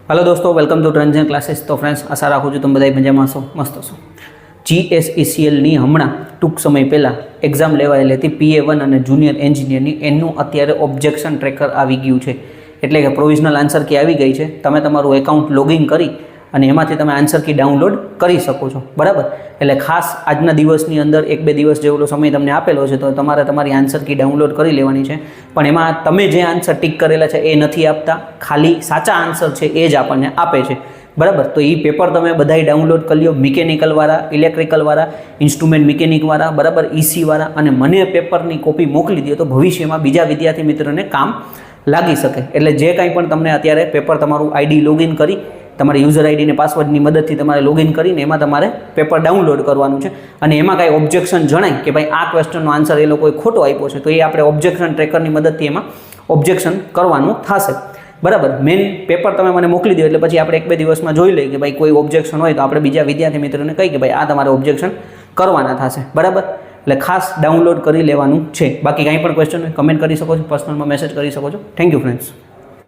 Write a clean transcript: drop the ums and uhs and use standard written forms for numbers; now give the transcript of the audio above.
Hello दोस्तों, welcome to transition classes. तो friends, आशा राखું છું તમે બધા મજામાં છો, મસ્ત છો। GSECL ની હમણાં ટૂંક સમય પહેલાં એક્ઝામ લેવાયેલી હતી PA1 અને જુનિયર એન્જિનિયરની। એનું અત્યારે ઓબ્જેક્શન ટ્રેકર આવી ગયું છે, એટલે કે પ્રોવિઝનલ આન્સર કી આવી ગઈ છે। તમે તમારું એકાઉન્ટ લોગિન કરી અને એમાંથી તમે આન્સર કી ડાઉનલોડ કરી શકો છો, બરાબર। એટલે ખાસ આજના દિવસની અંદર 1-2 દિવસ જેવડો સમય તમને આપેલો છે, તો તમારે તમારી આન્સર કી ડાઉનલોડ કરી લેવાની છે। પણ એમાં તમે જે આન્સર ટિક કરેલા છે એ નથી આપતા, ખાલી સાચા આન્સર છે એ જ આપણને આપે છે, બરાબર। તો એ પેપર તમે બધાય ડાઉનલોડ કરી લો, મિકેનિકલવાળા, ઇલેક્ટ્રિકલવાળા, ઇન્સ્ટ્રુમેન્ટ મિકેનિકવાળા, બરાબર, EC વાળા, અને મને પેપરની કોપી મોકલી દો તો ભવિષ્યમાં બીજા વિદ્યાર્થી મિત્રોને કામ લાગી શકે। એટલે જે કાંઈ પણ તમને અત્યારે પેપર તમારું આઈડી લોગિન કરી, તમારી યુઝર આઈડી ને પાસવર્ડની મદદથી તમારે લોગિન કરીને એમાં તમારે પેપર ડાઉનલોડ કરવાનું છે। અને એમાં કાંઈ ઓબ્જેક્શન જણાય કે ભાઈ આ ક્વેશ્ચનનો આન્સર એ લોકોએ ખોટો આપ્યો છે, તો એ આપણે ઓબ્જેક્શન ટ્રેકરની મદદથી એમાં ઓબ્જેક્શન કરવાનું થશે, બરાબર। મેઇન પેપર તમે મને મોકલી દો એટલે પછી આપણે 1-2 દિવસમાં જોઈ લઈએ કે ભાઈ કોઈ ઓબ્જેક્શન હોય તો આપણે બીજા વિદ્યાર્થી મિત્રોને કહીએ કે ભાઈ આ તમારે ઓબ્જેક્શન કરવાના થશે, બરાબર। એટલે ખાસ ડાઉનલોડ કરી લેવાનું છે। બાકી કાંઈ પણ ક્વેશ્ચન હોય કમેન્ટ કરી શકો છો, પર્સનલમાં મેસેજ કરી શકો છો। Thank you friends.